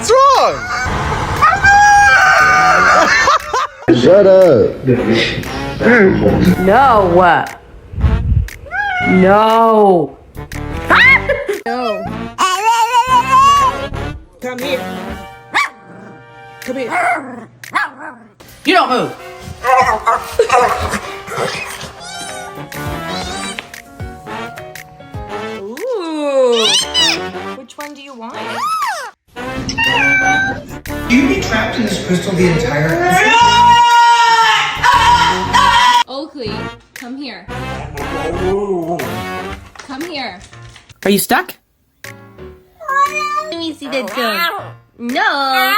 What's wrong? Shut up. No. No. No. Come here. Come here. You don't move. Ooh. Which one do you want? Do you be trapped in this crystal the entire Oakley, come here. Come here. Are you stuck? Let me see that tongue. No.